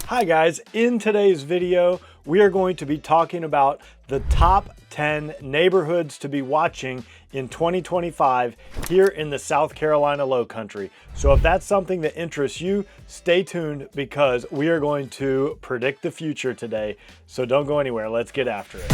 Hi guys, in today's video, we are going to be talking about the top 10 neighborhoods to be watching in 2025 here in the South Carolina Lowcountry. So if that's something that interests you, stay tuned because we are going to predict the future today. So don't go anywhere, let's get after it.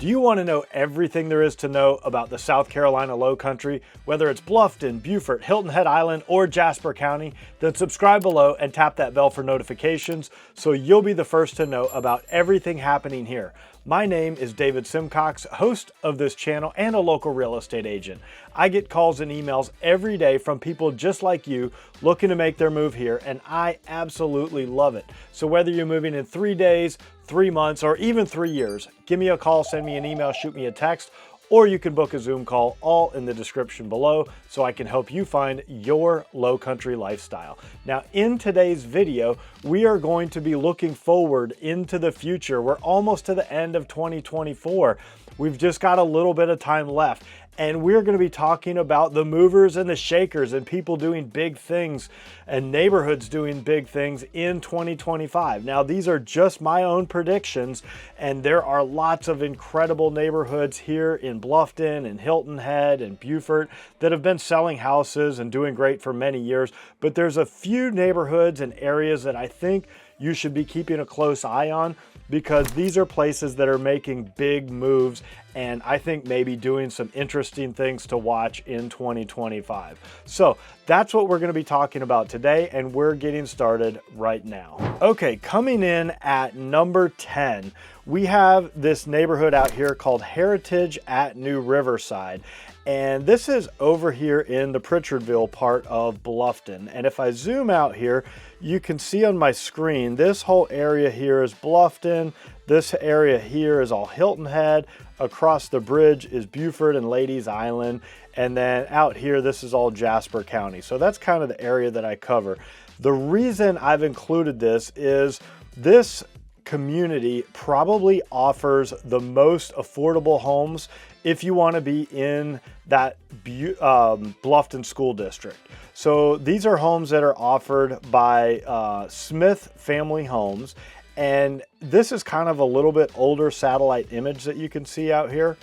Do you want to know everything there is to know about the South Carolina Lowcountry, whether it's Bluffton, Beaufort, Hilton Head Island, or Jasper County? Then subscribe below and tap that bell for notifications so you'll be the first to know about everything happening here. My name is David Simcox, host of this channel and a local real estate agent. I get calls and emails every day from people just like you looking to make their move here, and I absolutely love it. So whether you're moving in 3 days, 3 months, or even 3 years, give me a call, send me an email, shoot me a text, or you can book a Zoom call, all in the description below, so I can help you find your Lowcountry lifestyle. Now, in today's video, we are going to be looking forward into the future. We're almost to the end of 2024. We've just got a little bit of time left. And we're going to be talking about the movers and the shakers and people doing big things and neighborhoods doing big things in 2025. Now, these are just my own predictions, and there are lots of incredible neighborhoods here in Bluffton and Hilton Head and Beaufort that have been selling houses and doing great for many years. But there's a few neighborhoods and areas that I think you should be keeping a close eye on, because these are places that are making big moves and I think maybe doing some interesting things to watch in 2025. So that's what we're going to be talking about today, and we're getting started right now. Okay, coming in at number 10, we have this neighborhood out here called Heritage at New Riverside. And this is over here in the Pritchardville part of Bluffton. And if I zoom out here, you can see on my screen, this whole area here is Bluffton. This area here is all Hilton Head. Across the bridge is Beaufort and Ladies Island. And then out here, this is all Jasper County. So that's kind of the area that I cover. The reason I've included this is this community probably offers the most affordable homes if you want to be in that Bluffton school district. So these are homes that are offered by Smith Family Homes, and this is kind of a little bit older satellite image that you can see out here.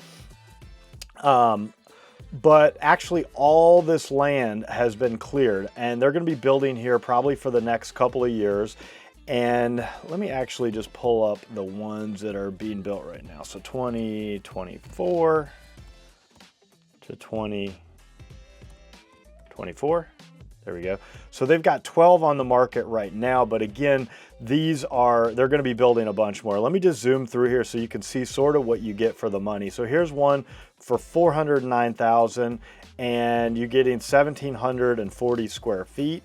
But actually all this land has been cleared, and they're going to be building here probably for the next couple of years. And let me actually just pull up the ones that are being built right now. So 2024 to 2024. There we go. So they've got 12 on the market right now, but again, they're going to be building a bunch more. Let me just zoom through here so you can see sort of what you get for the money. So here's one for $409,000, and you're getting 1,740 square feet.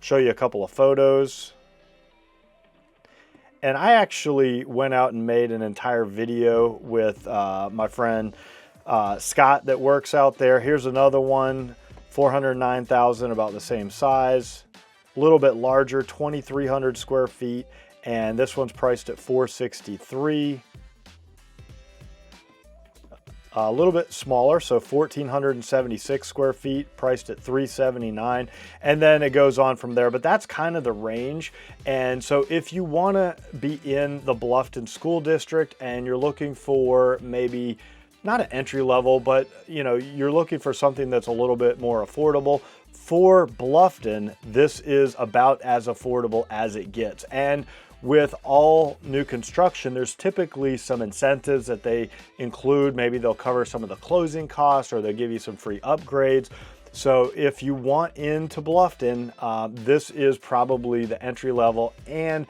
Show you a couple of photos. And I actually went out and made an entire video with my friend Scott that works out there. Here's another one, $409,000, about the same size, a little bit larger, 2,300 square feet, and this one's priced at $463,000. A little bit smaller, so 1,476 square feet, priced at $379,000, and then it goes on from there. But that's kind of the range. And so if you want to be in the Bluffton school district and you're looking for maybe not an entry level, but you're looking for something that's a little bit more affordable, for Bluffton, this is about as affordable as it gets. And with all new construction, there's typically some incentives that they include. Maybe they'll cover some of the closing costs, or they'll give you some free upgrades. So if you want into Bluffton, this is probably the entry level, and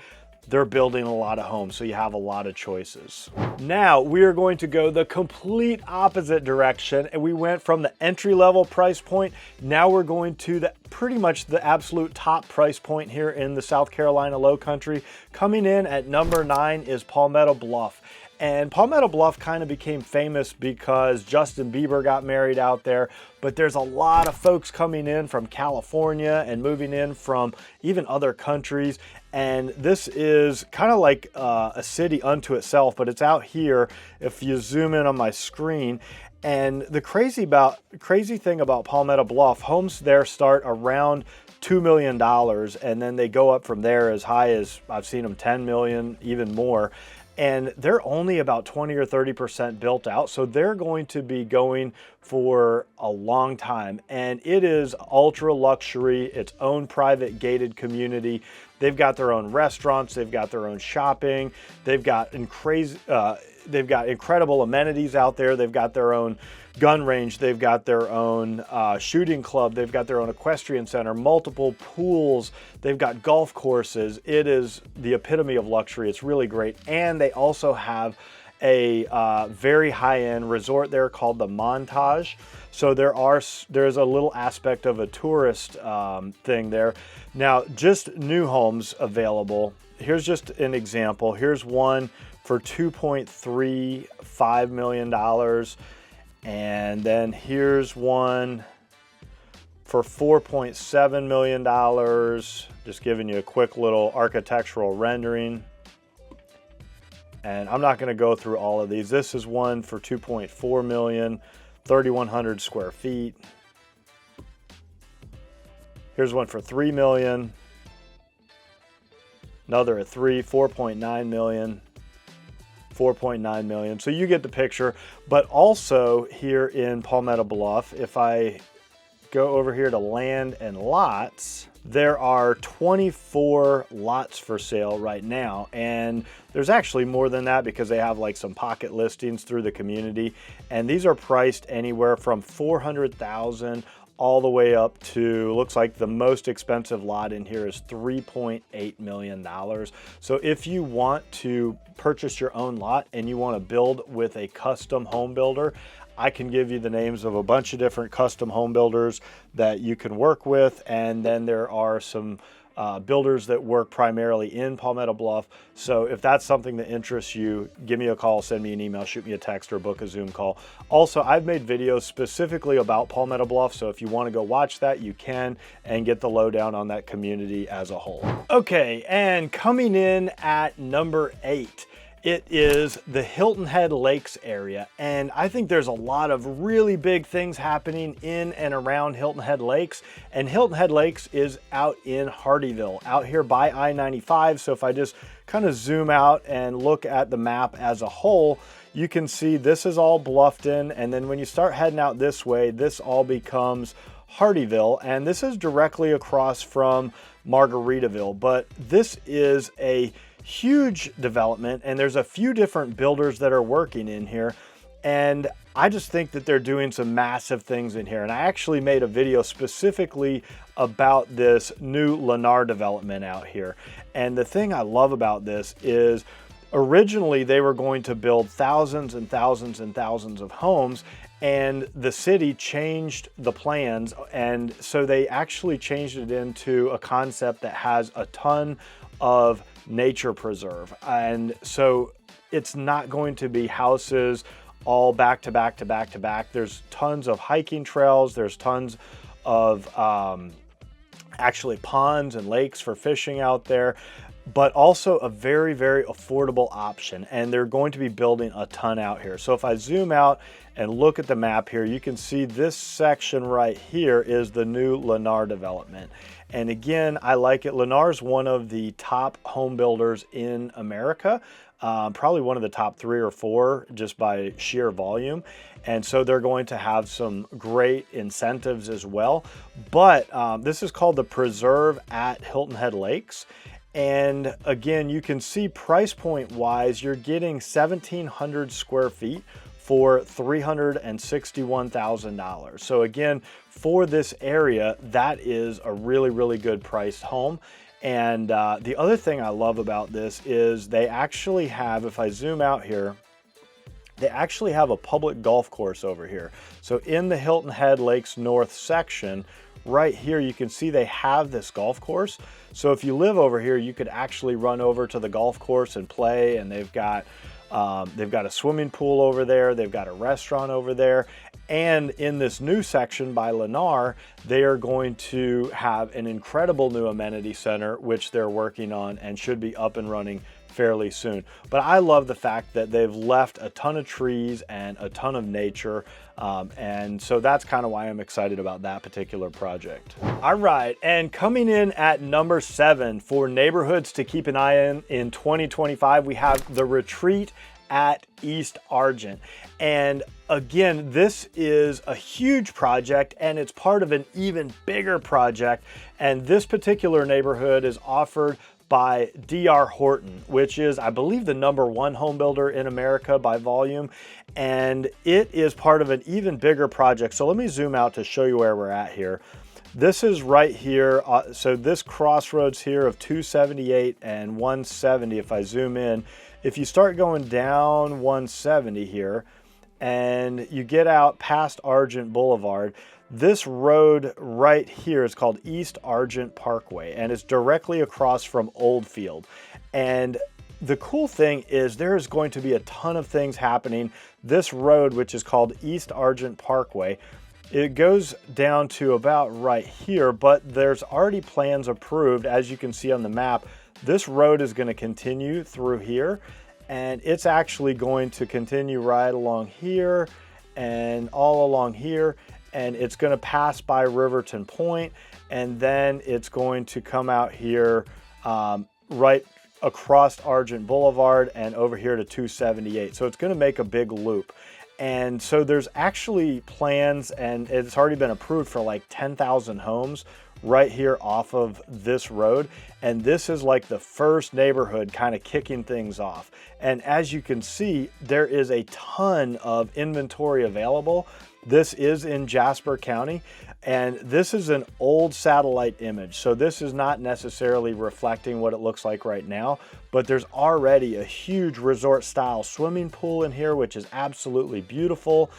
they're building a lot of homes, so you have a lot of choices. Now we are going to go the complete opposite direction, and we went from the entry-level price point. Now we're going to pretty much the absolute top price point here in the South Carolina Lowcountry. Coming in at number 9 is Palmetto Bluff. And Palmetto Bluff kind of became famous because Justin Bieber got married out there, but there's a lot of folks coming in from California and moving in from even other countries. And this is kind of like a city unto itself, but it's out here if you zoom in on my screen. And the crazy thing about Palmetto Bluff, homes there start around $2 million, and then they go up from there as high as, I've seen them 10 million, even more. And they're only about 20 or 30% built out. So they're going to be going for a long time. And it is ultra luxury, its own private gated community. They've got their own restaurants, they've got their own shopping, they've got incredible amenities out there. They've got their own gun range, they've got their own shooting club, they've got their own equestrian center, multiple pools, they've got golf courses. It is the epitome of luxury. It's really great. And they also have a very high-end resort there called the Montage. So there's a little aspect of a tourist thing there. Now, just new homes available. Here's just an example. Here's one for $2.35 million. And then here's one for $4.7 million. Just giving you a quick little architectural rendering. And I'm not going to go through all of these. This is one for $2.4 million, 3,100 square feet. Here's one for $3 million. Another at $4.9 million. 4.9 million. So you get the picture. But also here in Palmetto Bluff, if I go over here to land and lots, there are 24 lots for sale right now. And there's actually more than that because they have like some pocket listings through the community. And these are priced anywhere from $400,000 all the way up to, looks like the most expensive lot in here is $3.8 million. So if you want to purchase your own lot and you want to build with a custom home builder, I can give you the names of a bunch of different custom home builders that you can work with. And then there are some builders that work primarily in Palmetto Bluff. So if that's something that interests you, give me a call, send me an email, shoot me a text, or book a Zoom call. Also, I've made videos specifically about Palmetto Bluff, so if you want to go watch that, you can, and get the lowdown on that community as a whole. Okay, and coming in at number 8. It is the Hilton Head Lakes area, and I think there's a lot of really big things happening in and around Hilton Head Lakes, and Hilton Head Lakes is out in Hardeeville, out here by I-95. So if I just kind of zoom out and look at the map as a whole, you can see this is all Bluffton, and then when you start heading out this way, this all becomes Hardeeville, and this is directly across from Margaritaville. But this is a huge development, and there's a few different builders that are working in here, and I just think that they're doing some massive things in here. And I actually made a video specifically about this new Lennar development out here. And the thing I love about this is originally they were going to build thousands and thousands and thousands of homes, and the city changed the plans, and so they actually changed it into a concept that has a ton of nature preserve. And so it's not going to be houses all back to back to back to back. There's tons of hiking trails, there's tons of actually ponds and lakes for fishing out there, but also a very, very affordable option. And they're going to be building a ton out here. So if I zoom out and look at the map here, you can see this section right here is the new Lennar development. And again, I like it. Lennar's one of the top home builders in America, probably one of the top 3 or 4 just by sheer volume. And so they're going to have some great incentives as well. But this is called the Preserve at Hilton Head Lakes. And again, you can see price point wise, you're getting 1,700 square feet for $361,000. So again, for this area, that is a really, really good priced home. And the other thing I love about this is they actually have, if I zoom out here, they actually have a public golf course over here. So in the Hilton Head Lakes North section, right here, you can see they have this golf course. So if you live over here, you could actually run over to the golf course and play, and they've got They've got a swimming pool over there. They've got a restaurant over there. And in this new section by Lennar, they are going to have an incredible new amenity center, which they're working on and should be up and running fairly soon. But I love the fact that they've left a ton of trees and a ton of nature. And so that's kind of why I'm excited about that particular project. All right, and coming in at number 7 for neighborhoods to keep an eye on in 2025, we have the Retreat at East Argent. And again, this is a huge project and it's part of an even bigger project. And this particular neighborhood is offered by D.R. Horton, which is, I believe, the #1 home builder in America by volume. And it is part of an even bigger project. So let me zoom out to show you where we're at here. This is right here. So this crossroads here of 278 and 170, if I zoom in, if you start going down 170 here and you get out past Argent Boulevard, this road right here is called East Argent Parkway, and it's directly across from Oldfield. And the cool thing is there is going to be a ton of things happening. This road, which is called East Argent Parkway, it goes down to about right here, but there's already plans approved. As you can see on the map, this road is going to continue through here, and it's actually going to continue right along here and all along here, and it's going to pass by Riverton Point, and then it's going to come out here right across Argent Boulevard and over here to 278. So it's going to make a big loop. And so there's actually plans, and it's already been approved for like 10,000 homes right here off of this road. And this is like the first neighborhood kind of kicking things off. And as you can see, there is a ton of inventory available. This is in Jasper County, and this is an old satellite image. So this is not necessarily reflecting what it looks like right now, but there's already a huge resort style swimming pool in here, which is absolutely beautiful.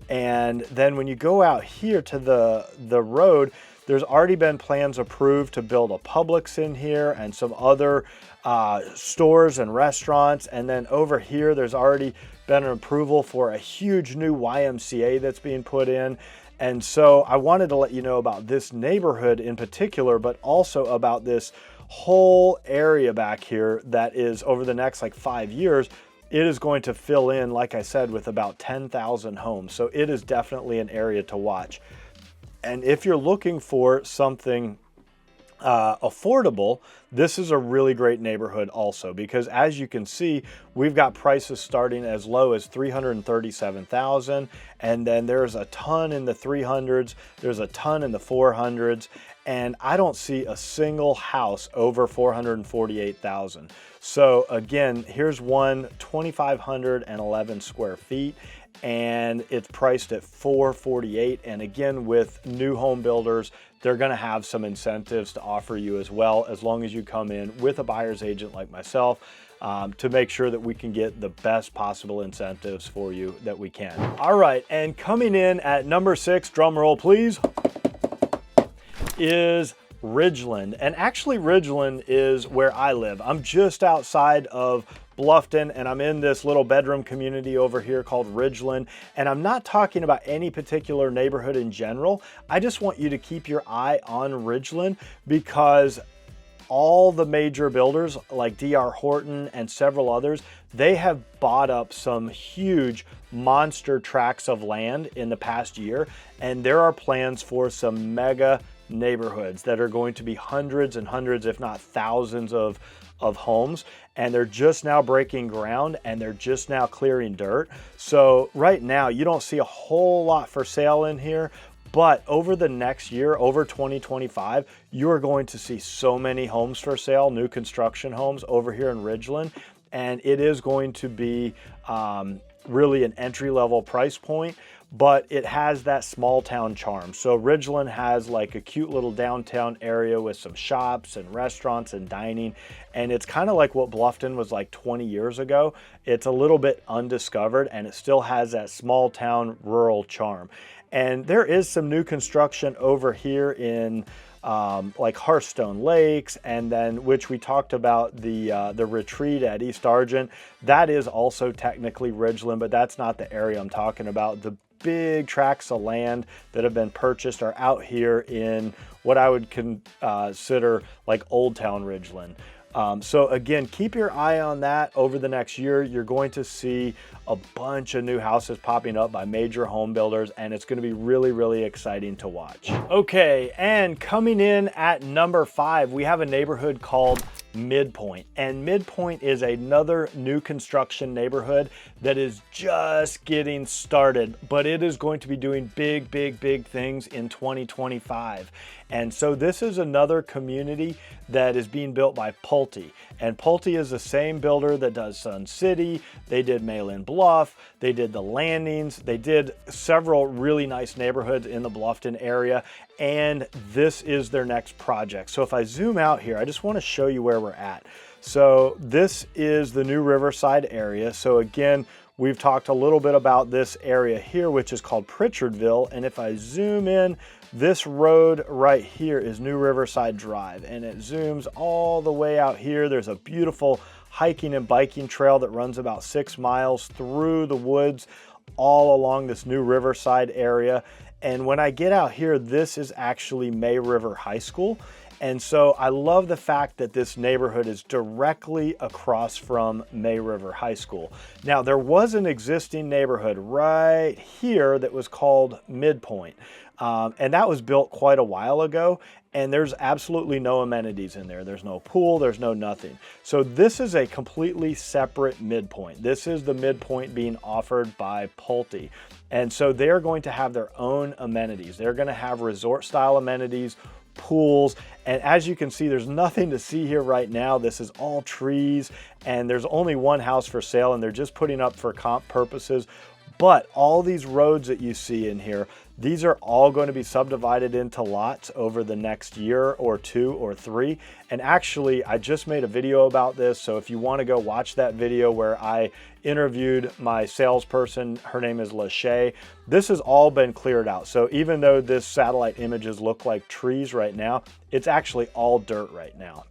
And then when you go out here to the road, there's already been plans approved to build a Publix in here and some other stores and restaurants. And then over here, there's already been an approval for a huge new YMCA that's being put in. And so I wanted to let you know about this neighborhood in particular, but also about this whole area back here that is over the next like 5 years, it is going to fill in, like I said, with about 10,000 homes. So it is definitely an area to watch. And if you're looking for something affordable, this is a really great neighborhood also, because as you can see, we've got prices starting as low as $337,000, and then there's a ton in the 300s, there's a ton in the 400s, and I don't see a single house over 448,000. So again, here's one 2,511 square feet, and it's priced at $448. And again, with new home builders, they're going to have some incentives to offer you as well, as long as you come in with a buyer's agent like myself, to make sure that we can get the best possible incentives for you that we can. All right, and coming in at number 6, drum roll please, is Ridgeland. And actually Ridgeland is where I live. I'm just outside of Bluffton, and I'm in this little bedroom community over here called Ridgeland. And I'm not talking about any particular neighborhood in general. I just want you to keep your eye on Ridgeland, because all the major builders like D.R. Horton and several others, they have bought up some huge monster tracts of land in the past year. And there are plans for some mega neighborhoods that are going to be hundreds and hundreds, if not thousands of homes. And they're just now breaking ground, and they're just now clearing dirt. So right now you don't see a whole lot for sale in here, but over the next year, over 2025, you are going to see so many homes for sale, new construction homes over here in Ridgeland. And it is going to be really an entry-level price point, but it has that small town charm. So Ridgeland has like a cute little downtown area with some shops and restaurants and dining. And it's kind of like what Bluffton was like 20 years ago. It's a little bit undiscovered, and it still has that small town rural charm. And there is some new construction over here in like Hearthstone Lakes, and then which we talked about the retreat at East Argent. That is also technically Ridgeland, but that's not the area I'm talking about. The big tracts of land that have been purchased are out here in what I would consider like Old Town Ridgeland. So again, keep your eye on that over the next year. You're going to see a bunch of new houses popping up by major home builders, and it's going to be really, really exciting to watch. Okay, and coming in at number 5, we have a neighborhood called Midpoint. And Midpoint is another new construction neighborhood that is just getting started, but it is going to be doing big, big, big things in 2025. And so this is another community that is being built by Pulte. And Pulte is the same builder that does Sun City. They did Malin Bluff. They did the Landings. They did several really nice neighborhoods in the Bluffton area. And this is their next project. So if I zoom out here, I just want to show you where we're at. So this is the new Riverside area. So again, we've talked a little bit about this area here, which is called Pritchardville. And if I zoom in, this road right here is New Riverside Drive, and it zooms all the way out here. There's a beautiful hiking and biking trail that runs about 6 miles through the woods all along this New Riverside area. And when I get out here, this is actually May River High School. And so I love the fact that this neighborhood is directly across from May River High School. Now, there was an existing neighborhood right here that was called Midpoint. And that was built quite a while ago, and there's absolutely no amenities in there. There's no pool, there's no nothing. So this is a completely separate Midpoint. This is the Midpoint being offered by Pulte. And so they're going to have their own amenities. They're going to have resort style amenities, pools, and as you can see, there's nothing to see here right now. This is all trees, and there's only one house for sale, and they're just putting up for comp purposes. But all these roads that you see in here, these are all going to be subdivided into lots over the next year or 2 or 3. And actually, I just made a video about this. So if you want to go watch that video where I interviewed my salesperson, her name is Lachey, this has all been cleared out. So even though this satellite images look like trees right now, it's actually all dirt right now.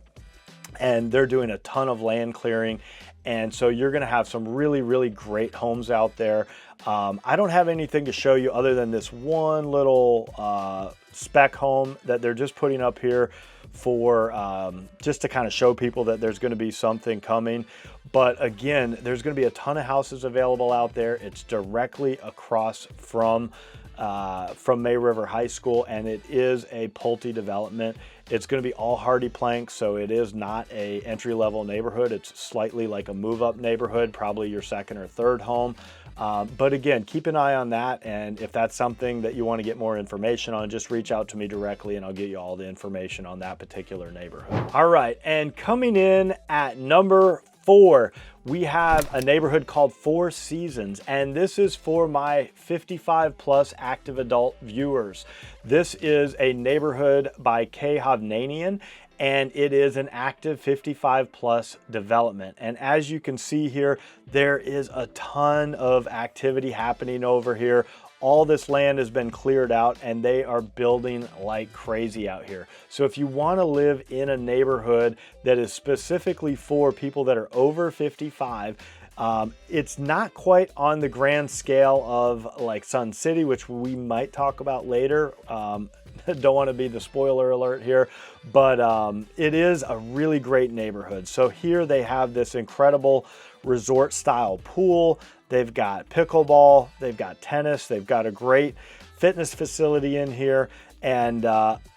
And they're doing a ton of land clearing. And so you're going to have some really, really great homes out there. I don't have anything to show you other than this one little spec home that they're just putting up here for just to kind of show people that there's going to be something coming. But again, there's going to be a ton of houses available out there. It's directly across from May River High School, and it is a Pulte development. It's going to be all hardy planks, so it is not a entry-level neighborhood. It's slightly like a move-up neighborhood, probably your second or third home. But again, keep an eye on that, and if that's something that you want to get more information on, just reach out to me directly and I'll get you all the information on that particular neighborhood. All right, and coming in at number 4, we have a neighborhood called Four Seasons, and this is for my 55 plus active adult viewers. This is a neighborhood by Kay Hovnanian, and it is an active 55 plus development. And as you can see here, there is a ton of activity happening over here. All this land has been cleared out and they are building like crazy out here. So if you want to live in a neighborhood that is specifically for people that are over 55, it's not quite on the grand scale of like Sun City, which we might talk about later. Don't want to be the spoiler alert here, but it is a really great neighborhood. So here they have this incredible resort style pool. They've got pickleball, they've got tennis, they've got a great fitness facility in here. And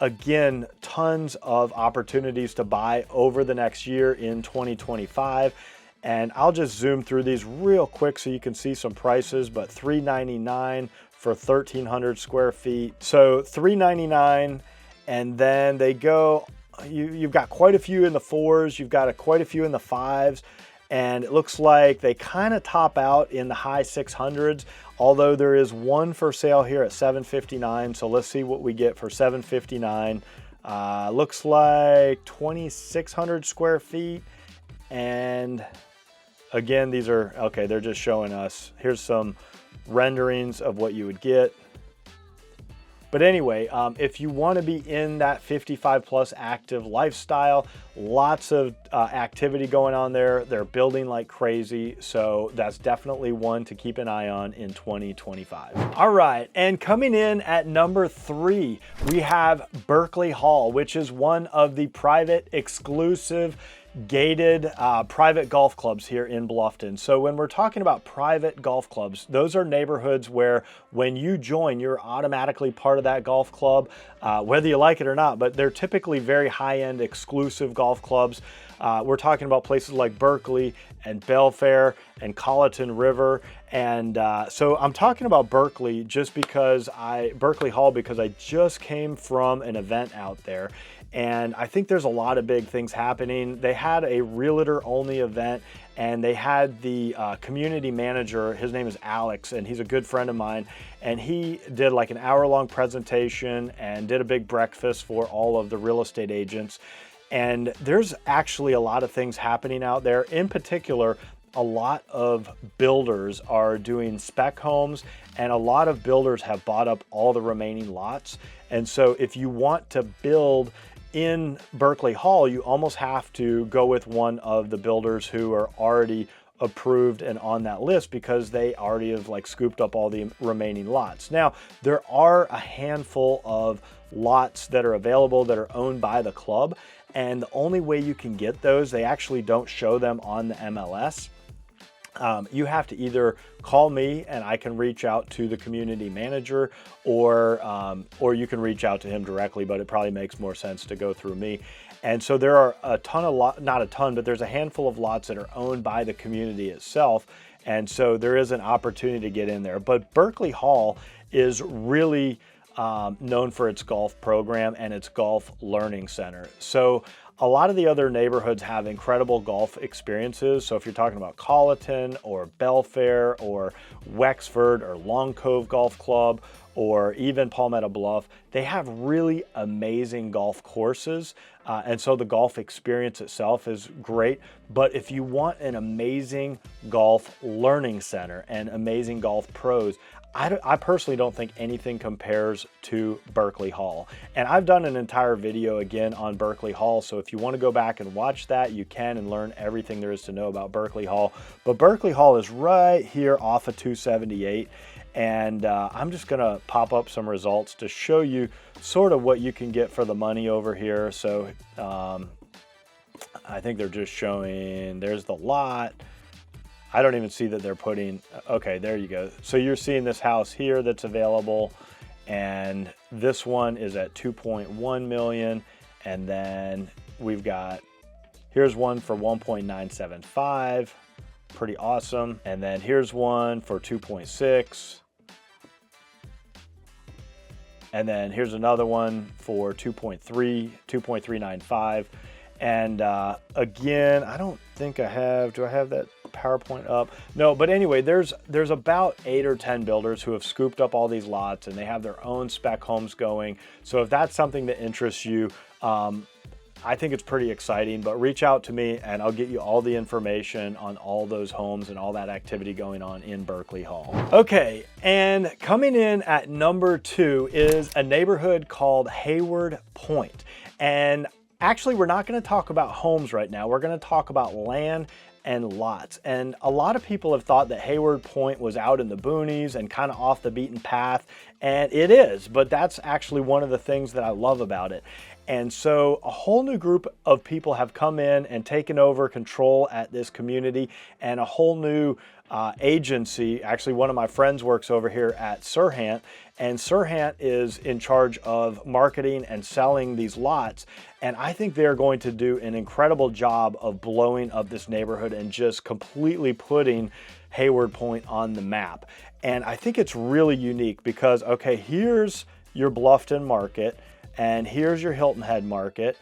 again, tons of opportunities to buy over the next year in 2025. And I'll just zoom through these real quick so you can see some prices, but $399 for 1,300 square feet. So $399, and then they go, you've got quite a few in the 4s, you've got quite a few in the 5s, and it looks like they kind of top out in the high 600s, although there is one for sale here at $759. So let's see what we get for $759. Looks like 2,600 square feet. And again, these are, okay, they're just showing us, here's some renderings of what you would get. But anyway, if you want to be in that 55 plus active lifestyle, lots of activity going on there. They're building like crazy. So that's definitely one to keep an eye on in 2025. All right. And coming in at number 3, we have Berkeley Hall, which is one of the private exclusive gated private golf clubs here in Bluffton. So when we're talking about private golf clubs, those are neighborhoods where when you join, you're automatically part of that golf club, whether you like it or not, but they're typically very high-end exclusive golf clubs. We're talking about places like Berkeley and Belfair and Colleton River. And so I'm talking about Berkeley just because Berkeley Hall, because I just came from an event out there. And I think there's a lot of big things happening. They had a realtor only event, and they had the community manager, his name is Alex, and he's a good friend of mine. And he did like an hour-long presentation and did a big breakfast for all of the real estate agents. And there's actually a lot of things happening out there. In particular, a lot of builders are doing spec homes, and a lot of builders have bought up all the remaining lots. And so if you want to build in Berkeley Hall, you almost have to go with one of the builders who are already approved and on that list, because they already have like scooped up all the remaining lots. Now, there are a handful of lots that are available that are owned by the club, and the only way you can get those, they actually don't show them on the MLS. You have to either call me and I can reach out to the community manager, or you can reach out to him directly, but it probably makes more sense to go through me. And so there are a ton of not a ton, but there's a handful of lots that are owned by the community itself. And so there is an opportunity to get in there. But Berkeley Hall is really known for its golf program and its golf learning center. So a lot of the other neighborhoods have incredible golf experiences. So if you're talking about Colleton or Belfair or Wexford or Long Cove Golf Club or even Palmetto Bluff, they have really amazing golf courses. And so the golf experience itself is great. But if you want an amazing golf learning center and amazing golf pros, I personally don't think anything compares to Berkeley Hall. And I've done an entire video again on Berkeley Hall. So if you want to go back and watch that, you can, and learn everything there is to know about Berkeley Hall. But Berkeley Hall is right here off of 278. And I'm just going to pop up some results to show you sort of what you can get for the money over here. So I think they're just showing, there's the lot. I don't even see that they're putting, okay, there you go. So you're seeing this house here that's available, and this one is at 2.1 million. And then we've got, here's one for 1.975, pretty awesome. And then here's one for 2.6. And then here's another one for 2.395. And again, I don't think I have, do I have that PowerPoint up? No, but anyway, there's about 8 or 10 builders who have scooped up all these lots, and they have their own spec homes going. So if that's something that interests you, I think it's pretty exciting. But reach out to me and I'll get you all the information on all those homes and all that activity going on in Berkeley Hall. Okay, and coming in at number 2 is a neighborhood called Heyward Point. And actually, we're not going to talk about homes right now. We're going to talk about land and lots. And a lot of people have thought that Heyward Point was out in the boonies and kind of off the beaten path. And it is, but that's actually one of the things that I love about it. And so a whole new group of people have come in and taken over control at this community, and a whole new agency. Actually, one of my friends works over here at Serhant, and Serhant is in charge of marketing and selling these lots. And I think they're going to do an incredible job of blowing up this neighborhood and just completely putting Heyward Point on the map. And I think it's really unique because, okay, here's your Bluffton market, and here's your Hilton Head market,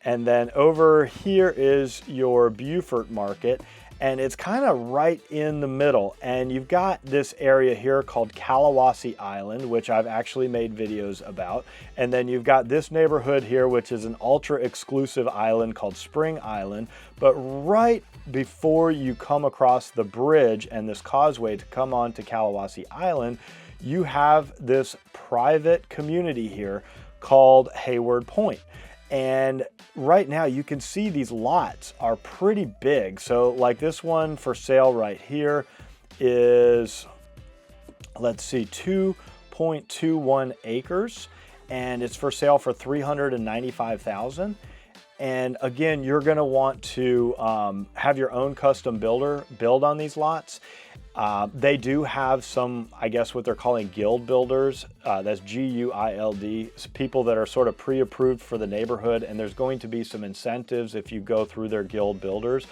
and then over here is your Beaufort market, and it's kind of right in the middle. And you've got this area here called Kalawasi Island, which I've actually made videos about. And then you've got this neighborhood here, which is an ultra exclusive island called Spring Island. But right before you come across the bridge and this causeway to come on to Kalawasi Island, you have this private community here called Heyward Point. And right now you can see these lots are pretty big. So like this one for sale right here is, let's see, 2.21 acres, and it's for sale for $395,000. And again, you're going to want to have your own custom builder build on these lots. They do have some, I guess what they're calling guild builders. That's G-U-I-L-D, people that are sort of pre-approved for the neighborhood, and there's going to be some incentives if you go through their guild builders.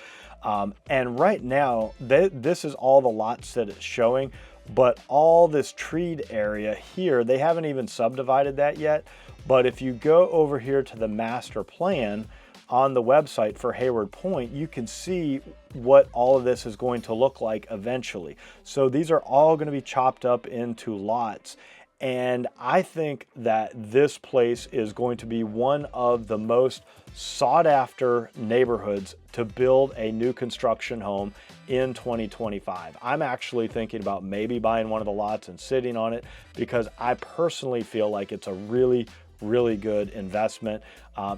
And right now, this is all the lots that it's showing, but all this treed area here, they haven't even subdivided that yet. But if you go over here to the master plan on the website for Heyward Point, you can see what all of this is going to look like eventually. So these are all going to be chopped up into lots. And I think that this place is going to be one of the most sought after neighborhoods to build a new construction home in 2025. I'm actually thinking about maybe buying one of the lots and sitting on it, because I personally feel like it's a really good investment.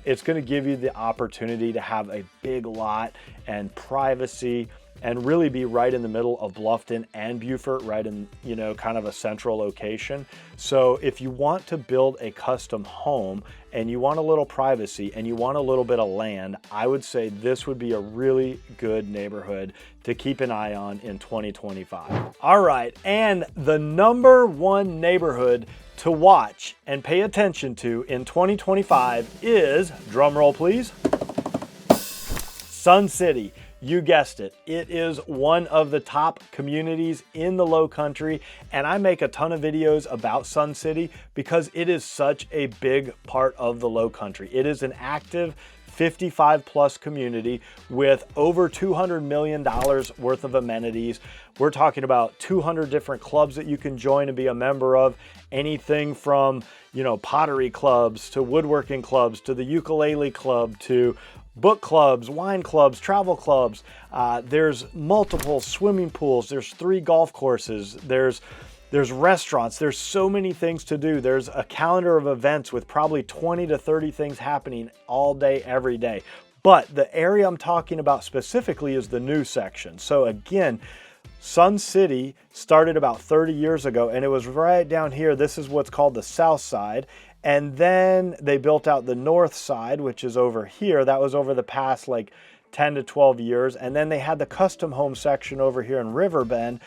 It's going to give you the opportunity to have a big lot and privacy and really be right in the middle of Bluffton and Beaufort, right in, you know, kind of a central location. So if you want to build a custom home and you want a little privacy and you want a little bit of land, I would say this would be a really good neighborhood to keep an eye on in 2025. All right, and the #1 neighborhood to watch and pay attention to in 2025 is, drum roll please, Sun City. You guessed it. It is one of the top communities in the Lowcountry, and I make a ton of videos about Sun City because it is such a big part of the Lowcountry. It is an active 55+ community with over $200 million worth of amenities. We're talking about 200 different clubs that you can join and be a member of. Anything from, you know, pottery clubs to woodworking clubs to the ukulele club to book clubs, wine clubs, travel clubs. There's multiple swimming pools. There's 3 golf courses. There's restaurants. There's so many things to do. There's a calendar of events with probably 20 to 30 things happening all day, every day. But the area I'm talking about specifically is the new section. So again, Sun City started about 30 years ago, and it was right down here. This is what's called the South Side. And then they built out the North Side, which is over here. That was over the past like 10 to 12 years. And then they had the custom home section over here in Riverbend.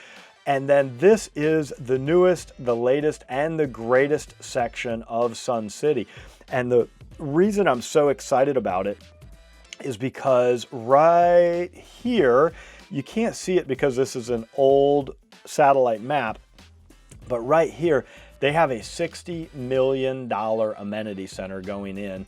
And then this is the newest, the latest, and the greatest section of Sun City. And the reason I'm so excited about it is because right here, you can't see it because this is an old satellite map, but right here, they have a $60 million amenity center going in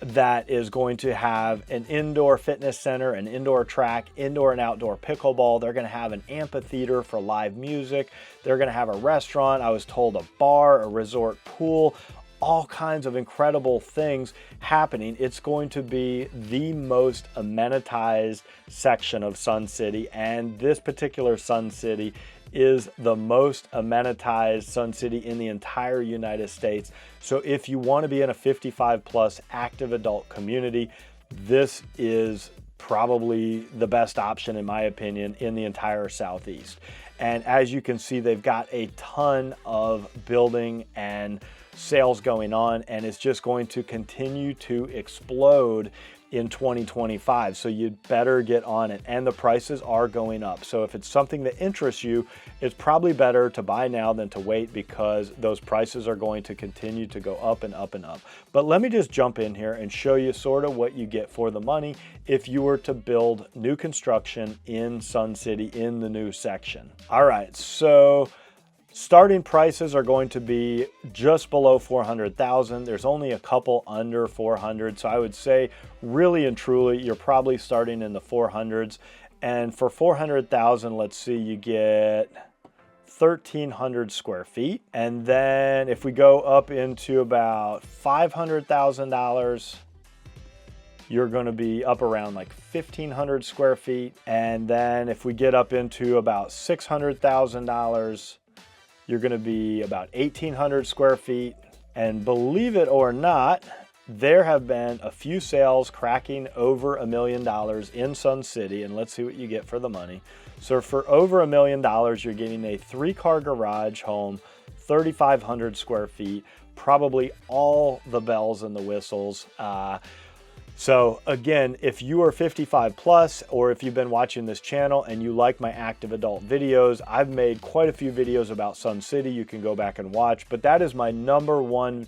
that is going to have an indoor fitness center, an indoor track, indoor and outdoor pickleball. They're going to have an amphitheater for live music. They're going to have a restaurant. I was told a bar, a resort pool, all kinds of incredible things happening. It's going to be the most amenitized section of Sun City, and this particular Sun City is the most amenitized Sun City in the entire United States. So if you want to be in a 55+ active adult community, this is probably the best option, in my opinion, in the entire Southeast. And as you can see, they've got a ton of building and sales going on, and it's just going to continue to explode in 2025. So you'd better get on it, and the prices are going up. So if it's something that interests you, it's probably better to buy now than to wait, because those prices are going to continue to go up and up and up. But let me just jump in here and show you sort of what you get for the money if you were to build new construction in Sun City in the new section. All right, so starting prices are going to be just below $400,000. There's only a couple under 400. So I would say really and truly, you're probably starting in the 400s. And for 400,000, let's see, you get 1,300 square feet. And then if we go up into about $500,000, you're going to be up around like 1,500 square feet. And then if we get up into about $600,000, you're gonna be about 1,800 square feet. And believe it or not, there have been a few sales cracking over $1 million in Sun City, and let's see what you get for the money. So for over $1 million, you're getting a 3-car garage home, 3,500 square feet, probably all the bells and the whistles. So again, if you are 55 plus, or if you've been watching this channel and you like my active adult videos, I've made quite a few videos about Sun City you can go back and watch, but that is my #1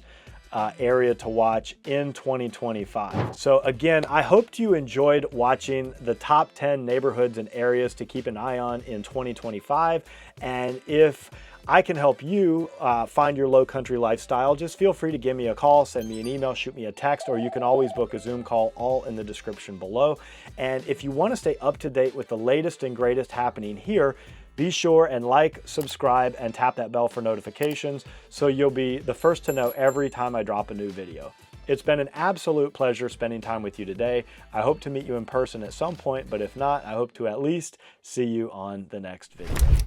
area to watch in 2025. So again, I hoped you enjoyed watching the top 10 neighborhoods and areas to keep an eye on in 2025. And if I can help you find your low country lifestyle, just feel free to give me a call, send me an email, shoot me a text, or you can always book a Zoom call, all in the description below. And if you want to stay up to date with the latest and greatest happening here, be sure and like, subscribe, and tap that bell for notifications so you'll be the first to know every time I drop a new video. It's been an absolute pleasure spending time with you today. I hope to meet you in person at some point, but if not, I hope to at least see you on the next video.